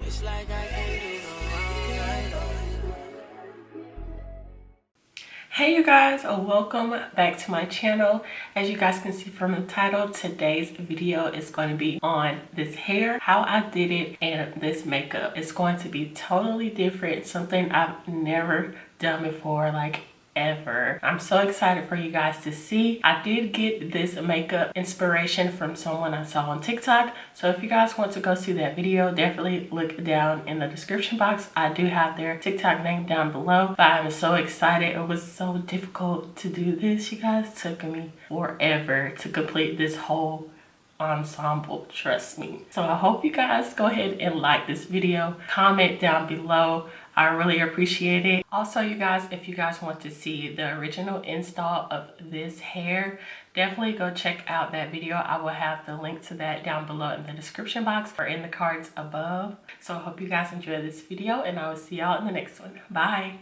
It's like I can't do no wrong, I know. Hey you guys, welcome back to my channel. As you guys can see from the title, today's video is going to be on this hair, how I did it, and this makeup. It's going to be totally different, something I've never done before, like ever. I'm so excited for you guys to see. I did get this makeup inspiration from someone I saw on TikTok, so if you guys want to go see that video, definitely look down in the description box. I do have their TikTok name down below, but I'm so excited. It was so difficult to do this, you guys. It took me forever to complete this whole ensemble, trust me. So I hope you guys go ahead and like this video, comment down below. I really appreciate it. Also, you guys, if you guys want to see the original install of this hair, definitely go check out that video. I will have the link to that down below in the description box or in the cards above. So I hope you guys enjoy this video, and I will see y'all in the next one. Bye.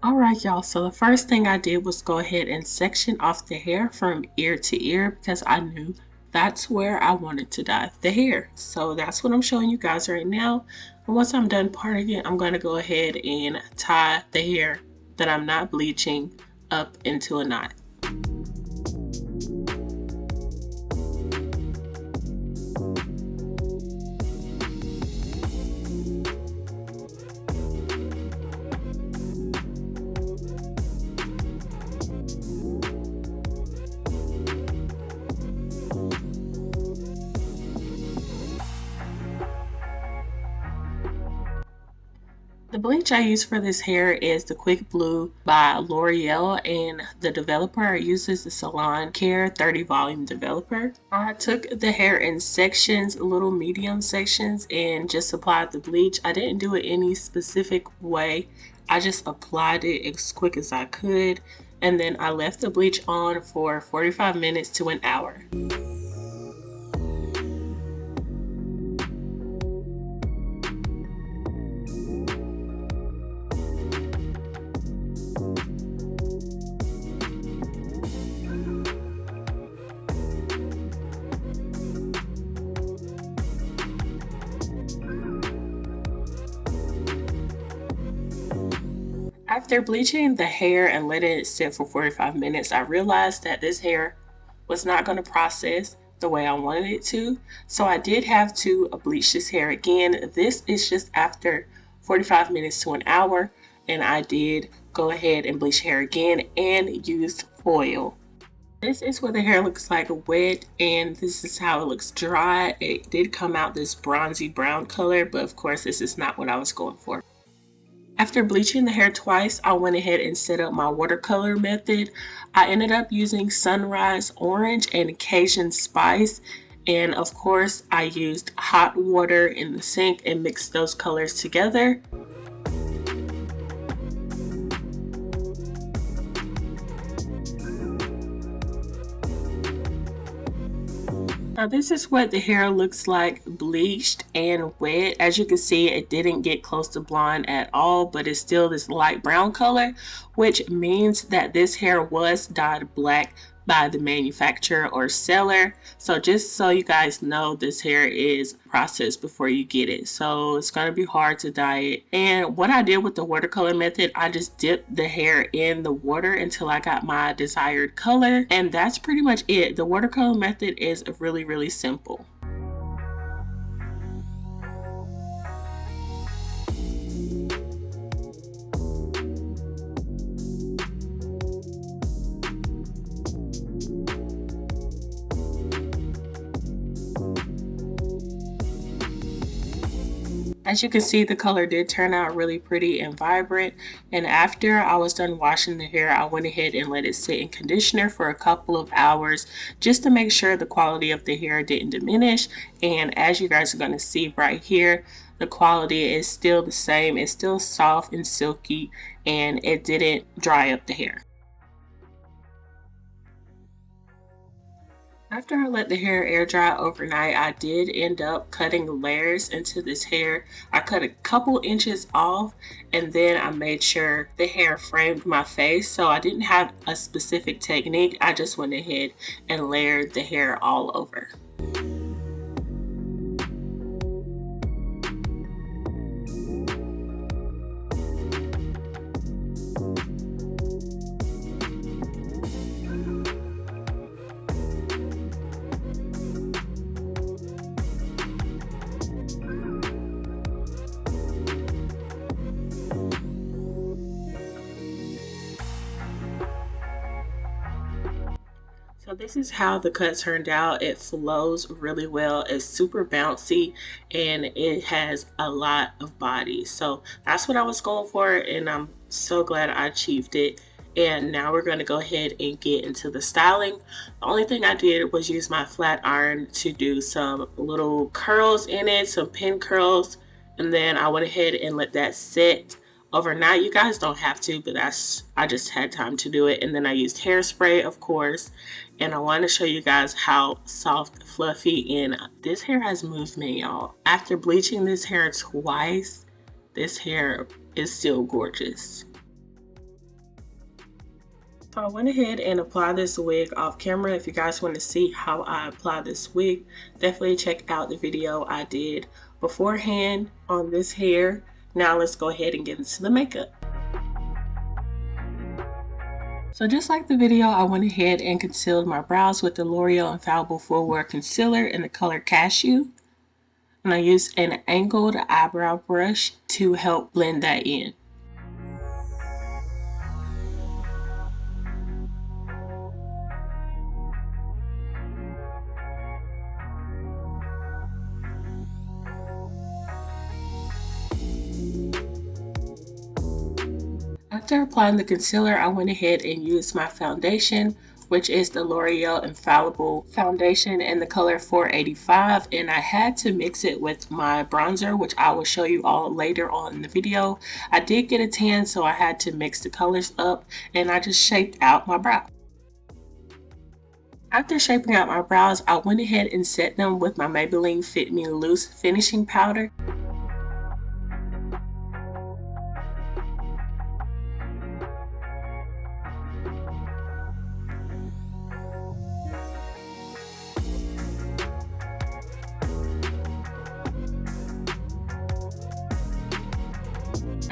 All right, y'all, so the first thing I did was go ahead and section off the hair from ear to ear because I knew that's where I wanted to dye the hair. So that's what I'm showing you guys right now. And once I'm done parting it, I'm going to go ahead and tie the hair that I'm not bleaching up into a knot. The bleach I use for this hair is the Quick Blue by L'Oreal, and the developer I use is the Salon Care 30 volume developer. I took the hair in sections, little medium sections, and just applied the bleach. I didn't do it any specific way. I just applied it as quick as I could, and then I left the bleach on for 45 minutes to an hour. After bleaching the hair and letting it sit for 45 minutes, I realized that this hair was not going to process the way I wanted it to. So I did have to bleach this hair again. This is just after 45 minutes to an hour. And I did go ahead and bleach hair again and used foil. This is what the hair looks like wet, and this is how it looks dry. It did come out this bronzy brown color, but of course this is not what I was going for. After bleaching the hair twice, I went ahead and set up my watercolor method. I ended up using Sunrise Orange and Cajun Spice. And of course, I used hot water in the sink and mixed those colors together. Now this is what the hair looks like bleached and wet. As you can see, it didn't get close to blonde at all, but it's still this light brown color, which means that this hair was dyed black by the manufacturer or seller. So just so you guys know, this hair is processed before you get it, so it's going to be hard to dye it. And what I did with the watercolor method, I just dipped the hair in the water until I got my desired color, and that's pretty much it. The watercolor method is really simple. As you can see, the color did turn out really pretty and vibrant. And after I was done washing the hair, I went ahead and let it sit in conditioner for a couple of hours just to make sure the quality of the hair didn't diminish. And as you guys are going to see right here, the quality is still the same. It's still soft and silky, and it didn't dry up the hair. After I let the hair air dry overnight, I did end up cutting layers into this hair. I cut a couple inches off, and then I made sure the hair framed my face, so I didn't have a specific technique. I just went ahead and layered the hair all over. So this is how the cut turned out. It flows really well. It's super bouncy and it has a lot of body. So that's what I was going for, and I'm so glad I achieved it. And now we're going to go ahead and get into the styling. The only thing I did was use my flat iron to do some little curls in it, some pin curls, and then I went ahead and let that sit overnight. You guys don't have to, but I just had time to do it. And then I used hairspray, of course, and I want to show you guys how soft, fluffy, and this hair has movement, y'all. After bleaching this hair twice, this hair is still gorgeous. So I went ahead and applied this wig off camera. If you guys want to see how I apply this wig, definitely check out the video I did beforehand on this hair. Now let's go ahead and get into the makeup. So just like the video, I went ahead and concealed my brows with the L'Oreal Infallible Full Wear Concealer in the color Cashew. And I used an angled eyebrow brush to help blend that in. After applying the concealer, I went ahead and used my foundation, which is the L'Oreal Infallible Foundation in the color 485, and I had to mix it with my bronzer, which I will show you all later on in the video. I did get a tan, so I had to mix the colors up, and I just shaped out my brow. After shaping out my brows, I went ahead and set them with my Maybelline Fit Me Loose finishing powder.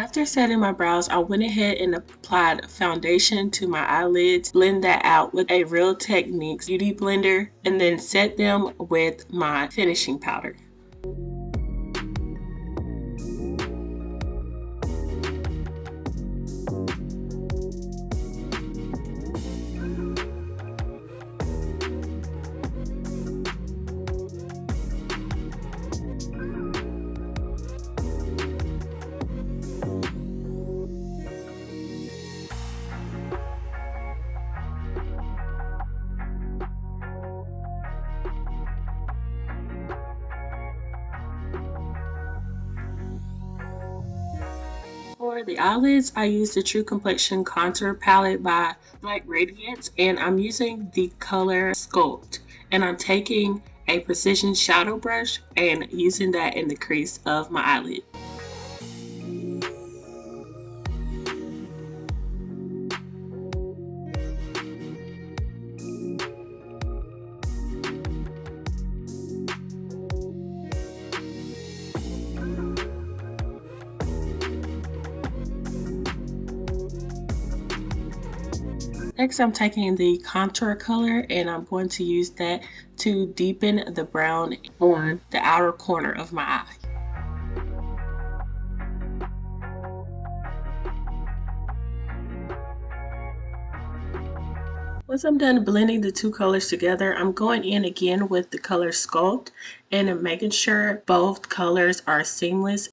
After setting my brows, I went ahead and applied foundation to my eyelids, blend that out with a Real Techniques beauty blender, and then set them with my finishing powder. For the eyelids, I used the True Complexion Contour Palette by Black Radiance, and I'm using the color Sculpt. And I'm taking a precision shadow brush and using that in the crease of my eyelid. Next, I'm taking the contour color and I'm going to use that to deepen the brown on the outer corner of my eye. Once I'm done blending the two colors together, I'm going in again with the color Sculpt and I'm making sure both colors are seamless.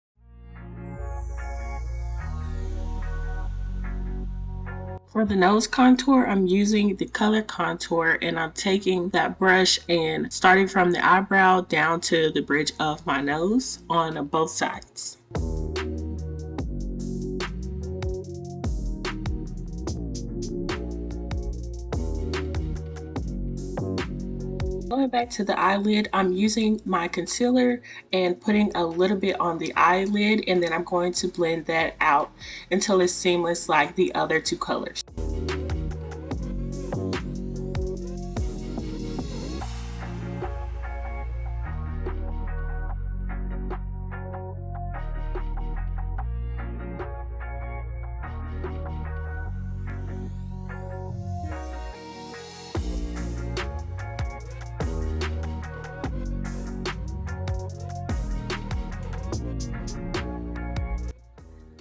For the nose contour, I'm using the color contour, and I'm taking that brush and starting from the eyebrow down to the bridge of my nose on both sides. Going back to the eyelid, I'm using my concealer and putting a little bit on the eyelid, and then I'm going to blend that out until it's seamless like the other two colors.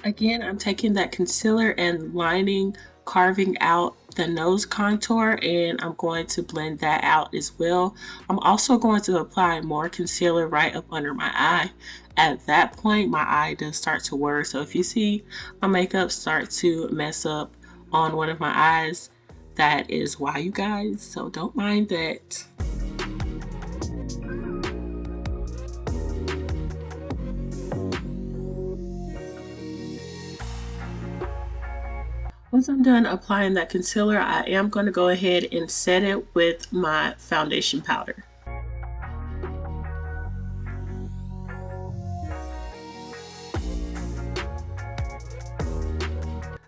Again, I'm taking that concealer and carving out the nose contour, and I'm going to blend that out as well. I'm also going to apply more concealer right up under my eye. At that point, my eye does start to work. So if you see my makeup start to mess up on one of my eyes, that is why, you guys. So don't mind that. Once I'm done applying that concealer, I am going to go ahead and set it with my foundation powder.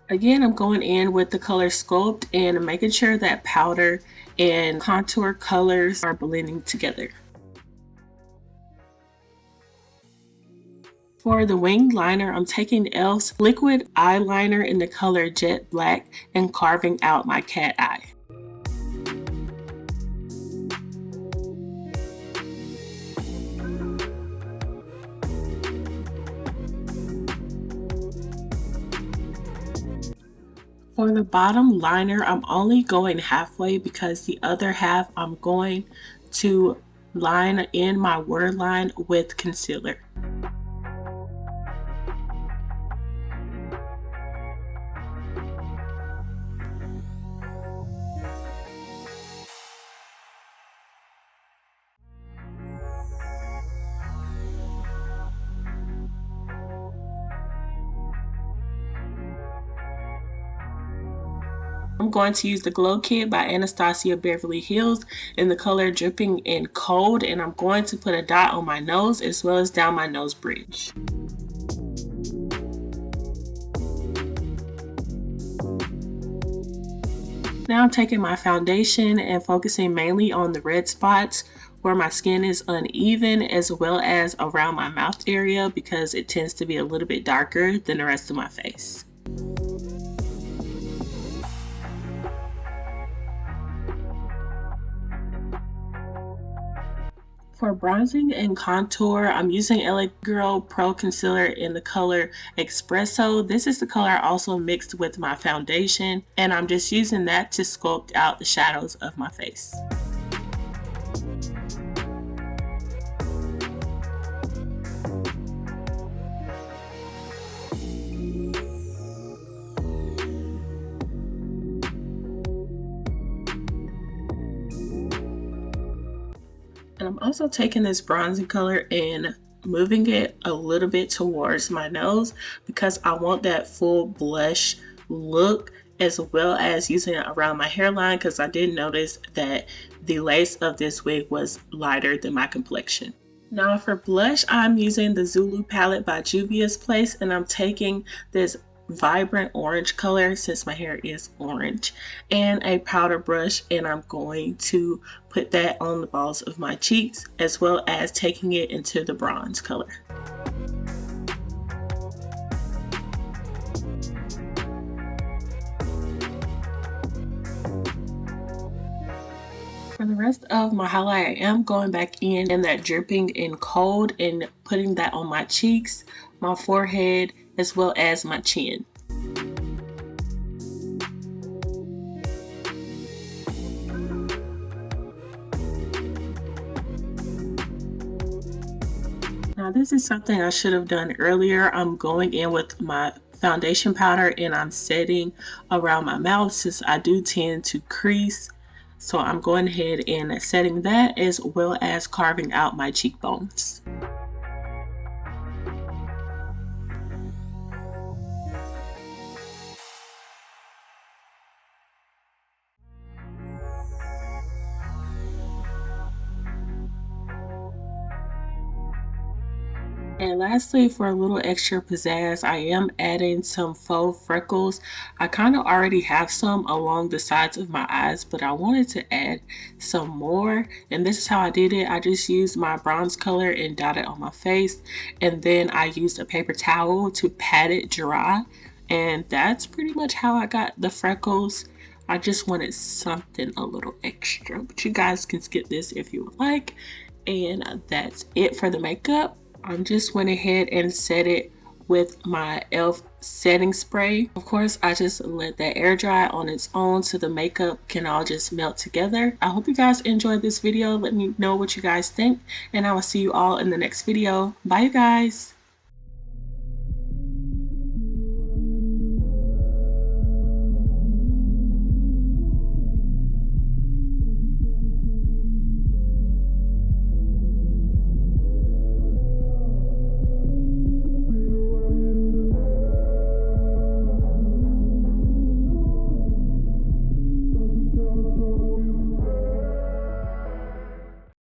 Again, I'm going in with the color Sculpt and making sure that powder and contour colors are blending together. For the wing liner, I'm taking e.l.f.'s liquid eyeliner in the color Jet Black and carving out my cat eye. For the bottom liner, I'm only going halfway because the other half I'm going to line in my word line with concealer. I'm going to use the Glow Kit by Anastasia Beverly Hills in the color Dripping in Cold, and I'm going to put a dot on my nose as well as down my nose bridge. Now I'm taking my foundation and focusing mainly on the red spots where my skin is uneven, as well as around my mouth area because it tends to be a little bit darker than the rest of my face. For bronzing and contour, I'm using LA Girl Pro Concealer in the color Espresso. This is the color I also mixed with my foundation, and I'm just using that to sculpt out the shadows of my face. And I'm also taking this bronzing color and moving it a little bit towards my nose because I want that full blush look, as well as using it around my hairline because I did notice that the lace of this wig was lighter than my complexion. Now for blush, I'm using the Zulu palette by Juvia's Place, and I'm taking this vibrant orange color since my hair is orange and a powder brush, and I'm going to put that on the balls of my cheeks as well as taking it into the bronze color. For the rest of my highlight, I am going back in that Dripping in Cold and putting that on my cheeks, my forehead, as well as my chin. Now this is something I should have done earlier. I'm going in with my foundation powder and I'm setting around my mouth since I do tend to crease. So I'm going ahead and setting that as well as carving out my cheekbones. And lastly, for a little extra pizzazz, I am adding some faux freckles. I kind of already have some along the sides of my eyes, but I wanted to add some more. And this is how I did it. I just used my bronze color and dotted on my face. And then I used a paper towel to pat it dry. And that's pretty much how I got the freckles. I just wanted something a little extra, but you guys can skip this if you would like. And that's it for the makeup. I just went ahead and set it with my e.l.f. setting spray. Of course, I just let that air dry on its own so the makeup can all just melt together. I hope you guys enjoyed this video. Let me know what you guys think, and I will see you all in the next video. Bye, you guys.